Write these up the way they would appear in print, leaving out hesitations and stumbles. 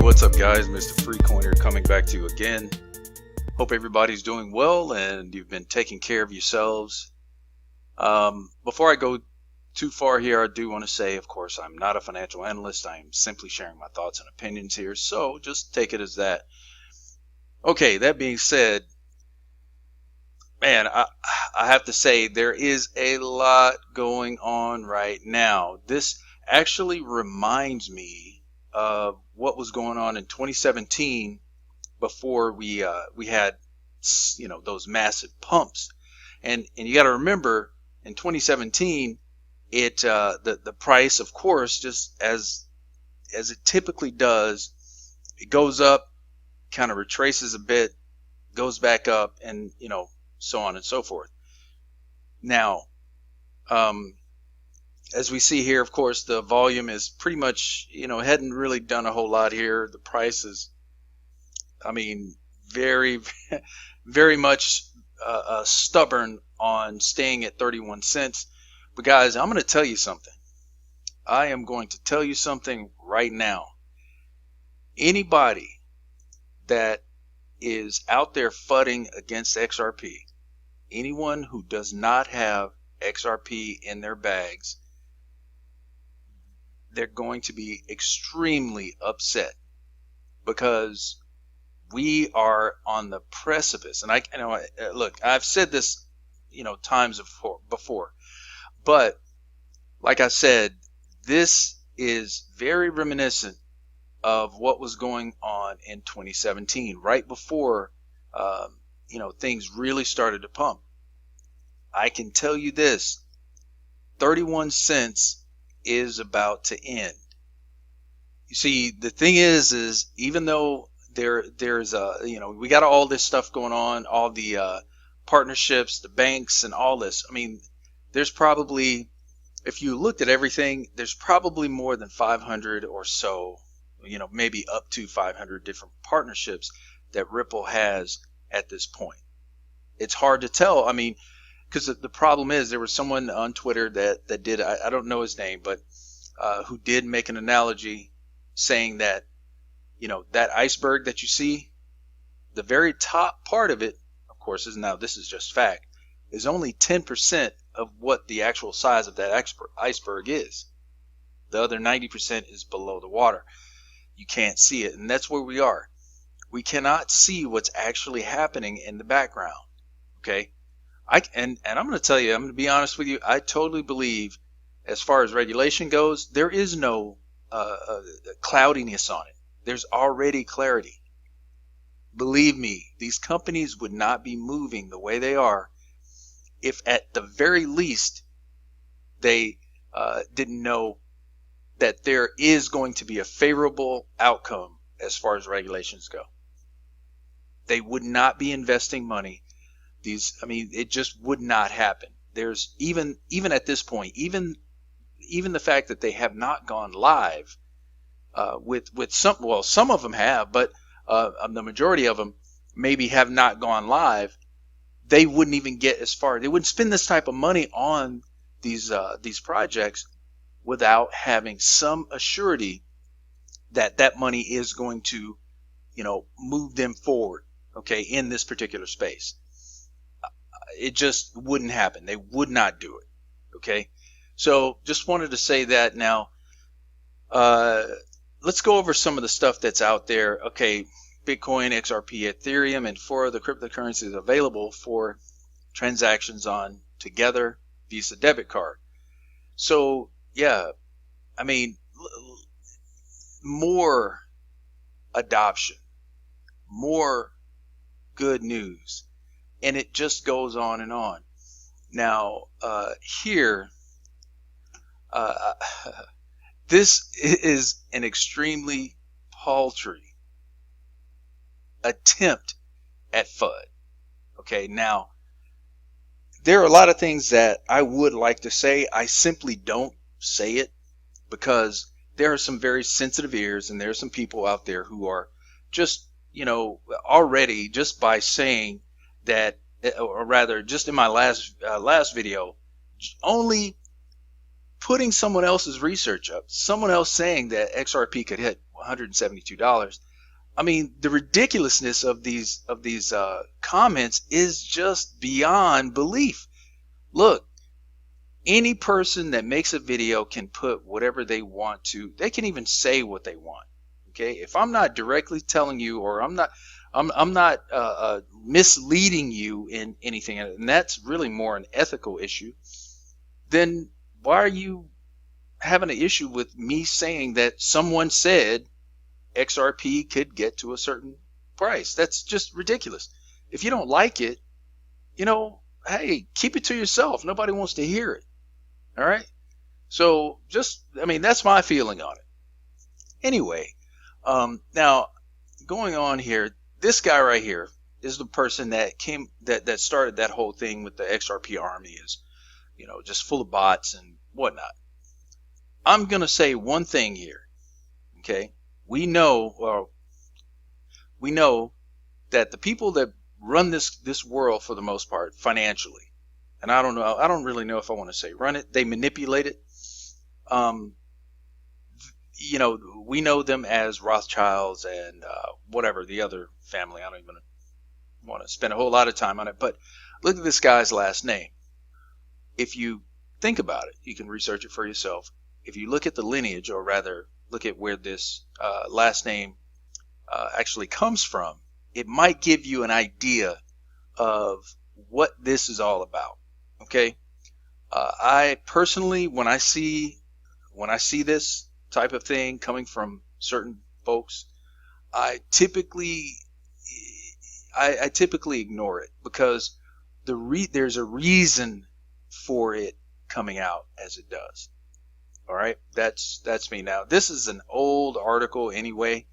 what's up guys? Mr. Freecoin here coming back to you again. Hope everybody's doing well and you've been taking care of yourselves. Before I go too far here, I do want to say, of course, I'm not a financial analyst. I am simply sharing my thoughts and opinions here, so just take it as that. Okay, that being said, man, I have to say there is a lot going on right now. This actually reminds me of what was going on in 2017 before we had, you know, those massive pumps. And you got to remember, in 2017, the price, of course, just as it typically does, it goes up, kind of retraces a bit, goes back up, and so on and so forth. Now, as we see here, of course, the volume is pretty much, hadn't really done a whole lot here. The price is, very, very much stubborn on staying at 31 cents. But guys, I'm going to tell you something. I am going to tell you something right now. Anybody that is out there fudding against XRP, anyone who does not have XRP in their bags, they're going to be extremely upset, because we are on the precipice. And look, I've said this, times before, but like I said, this is very reminiscent of what was going on in 2017, right before, things really started to pump. I can tell you this, 31 cents is about to end. You see, the thing is even though there's we got all this stuff going on, all the partnerships, the banks, and all this. There's probably, if you looked at everything, there's probably more than 500 or so, maybe up to 500 different partnerships that Ripple has at this point. It's hard to tell. Because the problem is, there was someone on Twitter that did, I don't know his name, but who did make an analogy saying that, that iceberg that you see, the very top part of it, of course, this is just fact, is only 10% of what the actual size of that iceberg is. The other 90% is below the water. You can't see it, and that's where we are. We cannot see what's actually happening in the background. Okay? And I'm going to tell you, I'm going to be honest with you, I totally believe, as far as regulation goes, there is no cloudiness on it. There's already clarity. Believe me, these companies would not be moving the way they are if at the very least they didn't know that there is going to be a favorable outcome as far as regulations go. They would not be investing money. It just would not happen. There's even at this point, even the fact that they have not gone live with some of them have, but the majority of them maybe have not gone live. They wouldn't even get as far. They wouldn't spend this type of money on these projects without having some assurity that that money is going to, move them forward, okay, in this particular space. It just wouldn't happen. They would not do it, okay? So just wanted to say that. Now, let's go over some of the stuff that's out there. Okay, Bitcoin, XRP, Ethereum, and 4 other cryptocurrencies available for transactions on Together Visa debit card. So yeah, more adoption, more good news, and it just goes on and on. Now here, this is an extremely paltry attempt at FUD. Okay, now there are a lot of things that I would like to say. I simply don't say it because there are some very sensitive ears, and there are some people out there who are just, already, just by saying that, or rather, just in my last video, only putting someone else's research up, someone else saying that XRP could hit $172. I mean, the ridiculousness of these comments is just beyond belief. Look, any person that makes a video can put whatever they want to. They can even say what they want. Okay, if I'm not directly telling you, or I'm not misleading you in anything, and that's really more an ethical issue, then why are you having an issue with me saying that someone said XRP could get to a certain price? That's just ridiculous. If you don't like it, hey, keep it to yourself. Nobody wants to hear it. All right. So that's my feeling on it. Anyway, now going on here, this guy right here is the person that that started that whole thing with the XRP army, is, just full of bots and whatnot. I'm going to say one thing here. Okay. We know that the people that run this world, for the most part, financially, and I don't really know if I want to say run it, they manipulate it. We know them as Rothschilds and whatever, the other family. I don't even want to spend a whole lot of time on it, but look at this guy's last name. If you think about it, you can research it for yourself. If you look at the lineage, or rather look at where this last name actually comes from, it might give you an idea of what this is all about. Okay, I personally, when I see this type of thing coming from certain folks, I typically ignore it, because there's a reason for it coming out as it does. All right, that's me. Now, this is an old article anyway,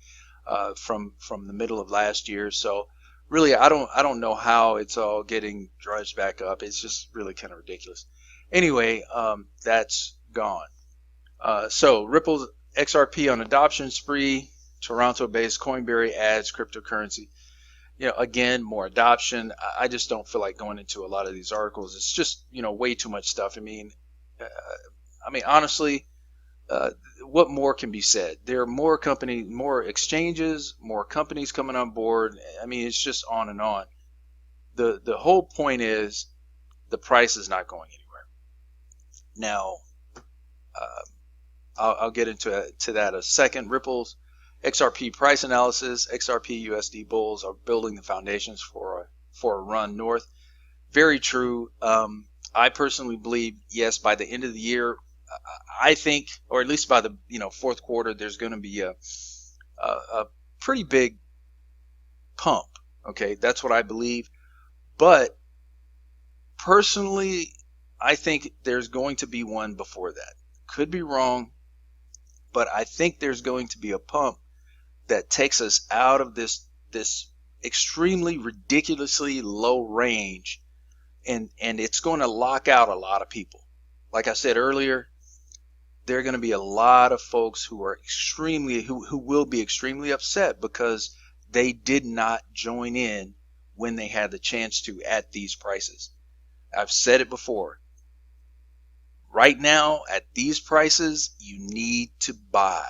from the middle of last year. So really, I don't know how it's all getting dredged back up. It's just really kind of ridiculous. Anyway, that's gone. So Ripple's XRP on adoption spree. Toronto-based Coinberry adds cryptocurrency. Again, more adoption. I just don't feel like going into a lot of these articles. It's just, way too much stuff. I mean, honestly, what more can be said? There are more companies, more exchanges, more companies coming on board. I mean, it's just on and on. The whole point is the price is not going anywhere. Now, I'll get into that a second. Ripple's XRP price analysis. XRP USD bulls are building the foundations for a run north. Very true. I personally believe, yes, by the end of the year, I think, or at least by the fourth quarter, there's going to be a pretty big pump. Okay, that's what I believe. But personally, I think there's going to be one before that. Could be wrong, but I think there's going to be a pump that takes us out of this extremely ridiculously low range, and it's going to lock out a lot of people. Like I said earlier, there are going to be a lot of folks who are who will be extremely upset because they did not join in when they had the chance to at these prices. I've said it before. Right now, at these prices, you need to buy.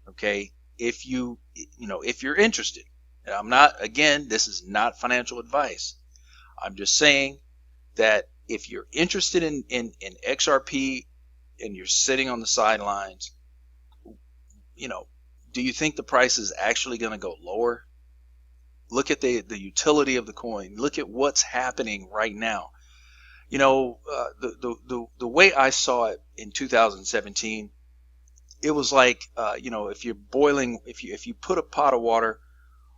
Okay, if you're interested. And I'm not, again, this is not financial advice. I'm just saying that if you're interested in XRP and you're sitting on the sidelines, do you think the price is actually going to go lower? Look at the utility of the coin. Look at what's happening right now. The way I saw it in 2017, it was like, if you're boiling, if you put a pot of water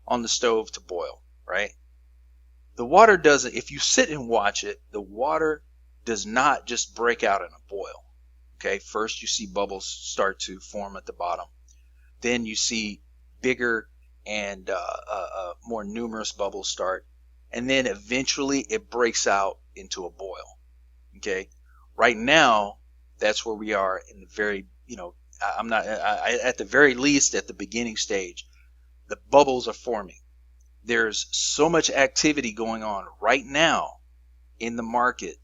on the stove to boil, right? The water doesn't, if you sit and watch it, the water does not just break out in a boil. Okay, first you see bubbles start to form at the bottom. Then you see bigger and more numerous bubbles start. And then eventually it breaks out into a boil. Okay, right now, that's where we are in the very, at the very least at the beginning stage. The bubbles are forming. There's so much activity going on right now in the market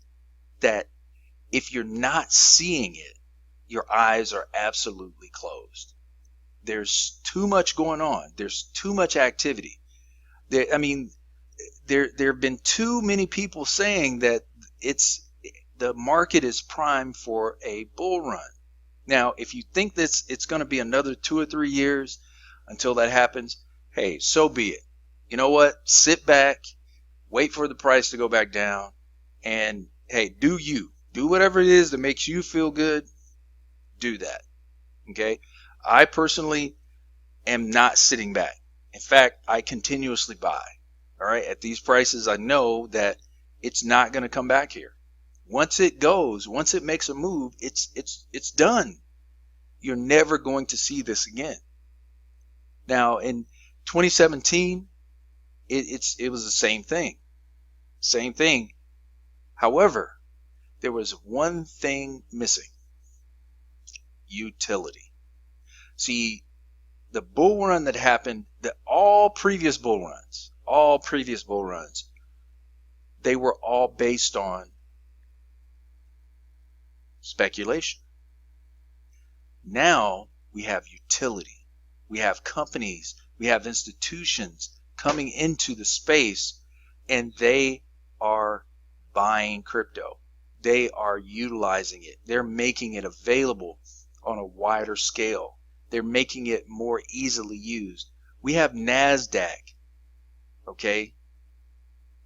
that if you're not seeing it, your eyes are absolutely closed. There's too much going on. There's too much activity. I mean, there have been too many people saying that the market is primed for a bull run. Now, if you think that it's going to be another 2 or 3 years until that happens, hey, so be it. You know what? Sit back, wait for the price to go back down, and hey, do whatever it is that makes you feel good. Do that. Okay? I personally am not sitting back. In fact, I continuously buy. All right, at these prices, I know that it's not going to come back here. Once it makes a move, it's done. You're never going to see this again. Now, in 2017, it was the same thing. Same thing. However, there was one thing missing. Utility. See, the bull run that happened, all previous bull runs, they were all based on speculation. Now we have utility. We have companies, we have institutions coming into the space, and they are buying crypto. They are utilizing it. They're making it available on a wider scale. They're making it more easily used. We have NASDAQ, okay,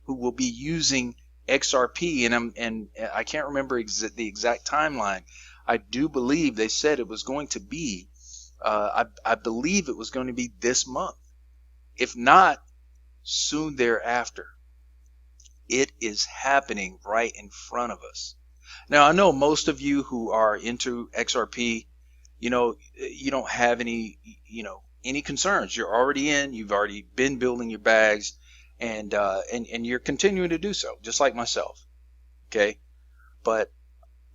who will be using XRP, and I can't remember the exact timeline. I do believe they said it was going to be, I believe it was going to be this month. If not, soon thereafter. It is happening right in front of us. Now, I know most of you who are into XRP, you don't have any concerns. You're already in. You've already been building your bags, and you're continuing to do so, just like myself. Okay, but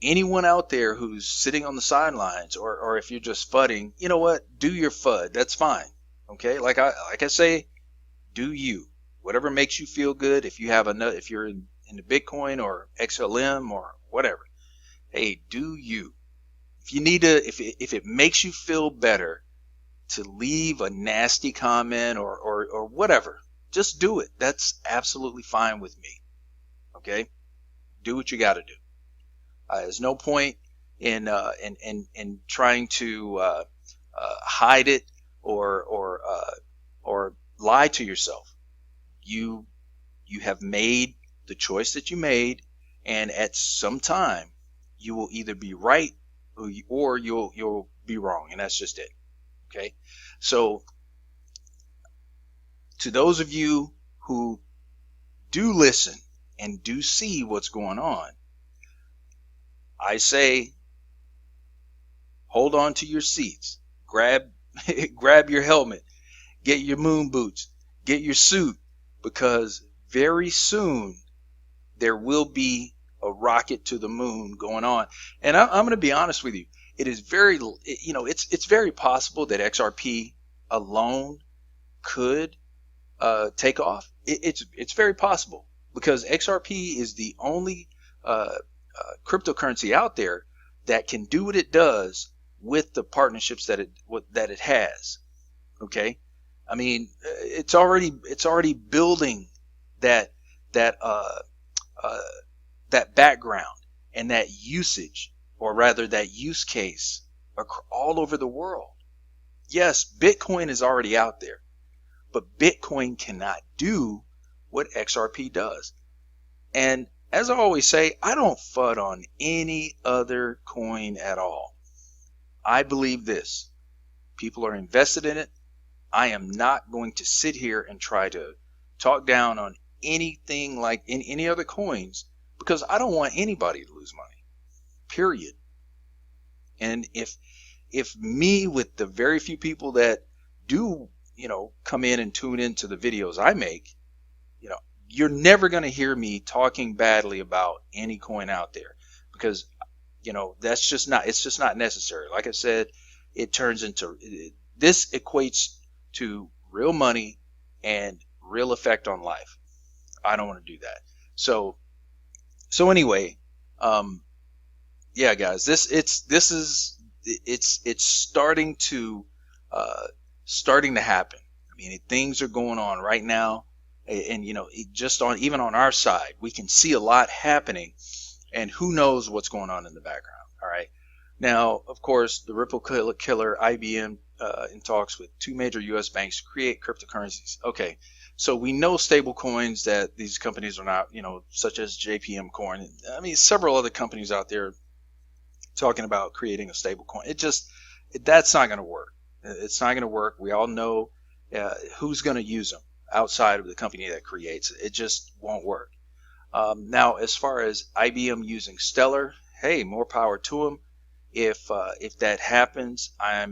anyone out there who's sitting on the sidelines, or if you're just fudding, you know what? Do your FUD. That's fine. Okay, like I say, do you. Whatever makes you feel good. If you're in the Bitcoin or XLM or whatever, hey, do you. If you need to, if it makes you feel better to leave a nasty comment or whatever, just do it. That's absolutely fine with me. Okay, do what you got to do. There's no point in trying to hide it or lie to yourself. You have made the choice that you made, and at some time you will either be right or you'll be wrong, and that's just it. Okay, so to those of you who do listen and do see what's going on, I say hold on to your seats, grab your helmet, get your moon boots, get your suit, because very soon there will be a rocket to the moon going on. And I'm going to be honest with you. It is it's very possible that XRP alone could take off. It's very possible, because XRP is the only cryptocurrency out there that can do what it does with the partnerships that it has. Okay, I mean, it's already building that background and that usage, or rather that use case, all over the world. Yes, Bitcoin is already out there, but Bitcoin cannot do what XRP does. And as I always say, I don't FUD on any other coin at all. I believe this. People are invested in it. I am not going to sit here and try to talk down on anything like in any other coins, because I don't want anybody to lose money. Period. And if me, with the very few people that do, come in and tune into the videos I make, you're never going to hear me talking badly about any coin out there, because it's just not necessary. Like I said, this equates to real money and real effect on life. I don't want to do that. So anyway, yeah, guys, it's starting to starting to happen. I mean, things are going on right now, and just on even on our side, we can see a lot happening, and who knows what's going on in the background. All right. Now, of course, the Ripple killer IBM in talks with 2 major U.S. banks to create cryptocurrencies. Okay, so we know stable coins that these companies are not, such as JPM Coin. I mean, several other companies out there talking about creating a stable coin. That's not going to work. It's not going to work. We all know who's going to use them outside of the company that creates it. It just won't work. Now, as far as IBM using Stellar, hey, more power to them. If that happens, I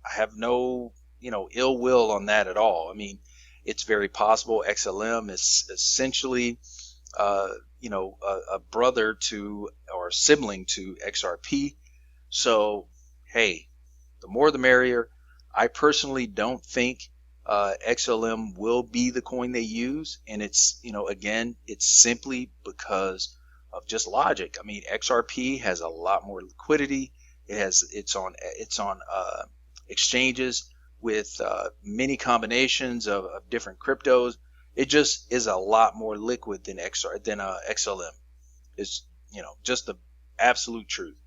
have no ill will on that at all. I mean, it's very possible. XLM is essentially a brother to or sibling to XRP. So hey, the more the merrier. I personally don't think XLM will be the coin they use, and it's again, it's simply because of just logic. I mean, XRP has a lot more liquidity. It's on exchanges with many combinations of different cryptos. It just is a lot more liquid than XLM. It's just the absolute truth.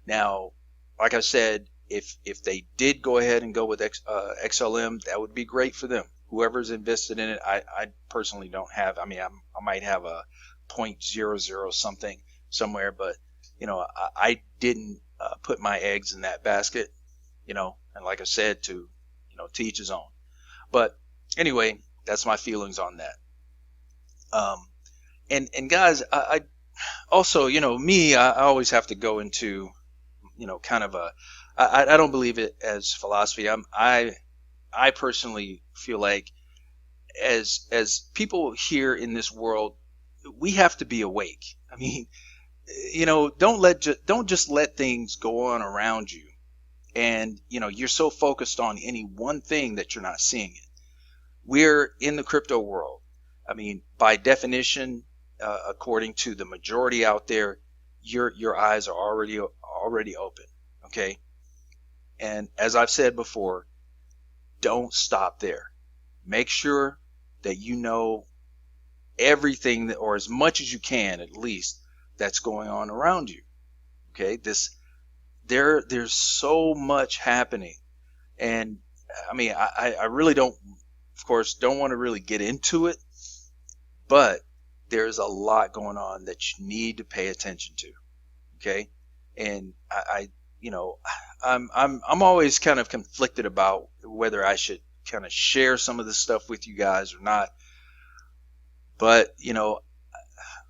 Now, like I said, if they did go ahead and go with XLM, that would be great for them. Whoever's invested in it, I personally don't have. I mean, I might have a 0.00 something somewhere, but I didn't put my eggs in that basket. And like I said, to each his own. But anyway, that's my feelings on that. And guys, I also, me, I always have to go into kind of I don't believe it as philosophy. I personally feel like as people here in this world, we have to be awake. I mean, don't just let things go on around you, and you're so focused on any one thing that you're not seeing it. We're in the crypto world. I mean, by definition, according to the majority out there, your eyes are already open. Okay, and as I've said before, don't stop there. Make sure that you know everything that, or as much as you can at least, that's going on around you. Okay, there's so much happening, and I mean, I really don't, of course, don't want to really get into it, but there's a lot going on that you need to pay attention to. Okay, and I'm always kind of conflicted about whether I should kind of share some of this stuff with you guys or not. But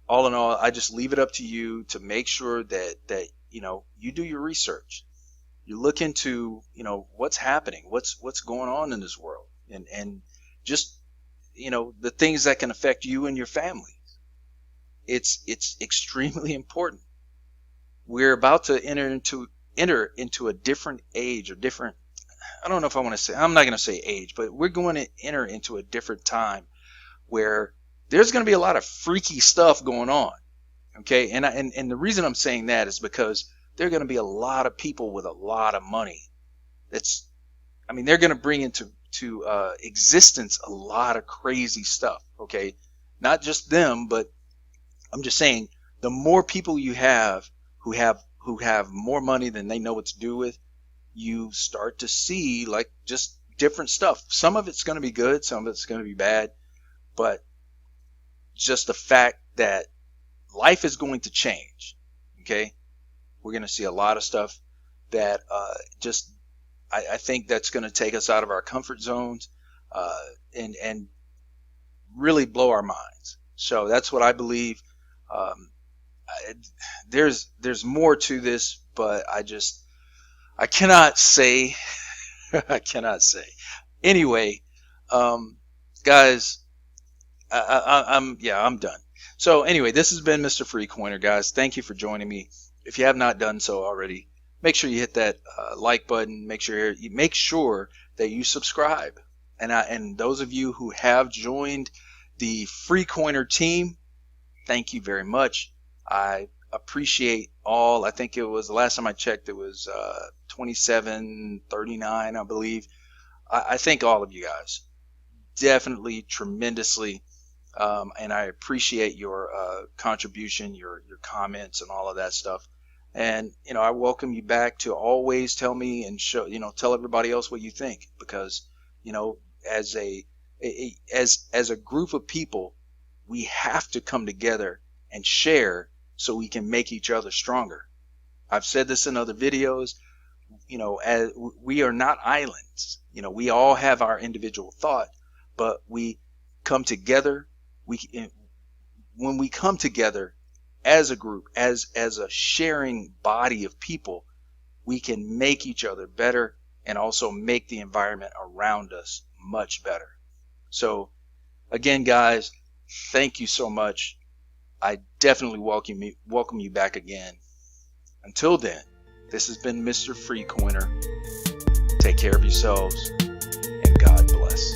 all in all, I just leave it up to you to make sure that you do your research. You look into what's happening, what's going on in this world, and just the things that can affect you and your family. It's extremely important. We're about to enter into a different age, or different, I don't know if I want to say, I'm not going to say age, but we're going to enter into a different time where there's going to be a lot of freaky stuff going on. Okay, and the reason I'm saying that is because there are going to be a lot of people with a lot of money. They're going to bring into existence a lot of crazy stuff. Okay, not just them, but I'm just saying, the more people you have who have more money than they know what to do with, you start to see like just different stuff. Some of it's going to be good, some of it's going to be bad, but just the fact that life is going to change. Okay, we're going to see a lot of stuff that I think that's going to take us out of our comfort zones and really blow our minds. So that's what I believe. There's more to this, but I cannot say. I cannot say. Anyway, guys, I'm done. So anyway, this has been Mr. Free Coiner, guys. Thank you for joining me. If you have not done so already, make sure you hit that like button. Make sure that you subscribe. And those of you who have joined the Free Coiner team, thank you very much. I appreciate all. I think it was, the last time I checked, it was 2739, I believe. I thank all of you guys definitely tremendously, and I appreciate your contribution, your comments, and all of that stuff. And I welcome you back to always tell me and show, tell everybody else what you think, because as as a group of people, we have to come together and share so we can make each other stronger. I've said this in other videos. As we are not islands. We all have our individual thought, but we come together. When we come together as a group, as a sharing body of people, we can make each other better and also make the environment around us much better. So again, guys, thank you so much. I definitely welcome you back again. Until then, this has been Mr. Free Coiner. Take care of yourselves, and God bless.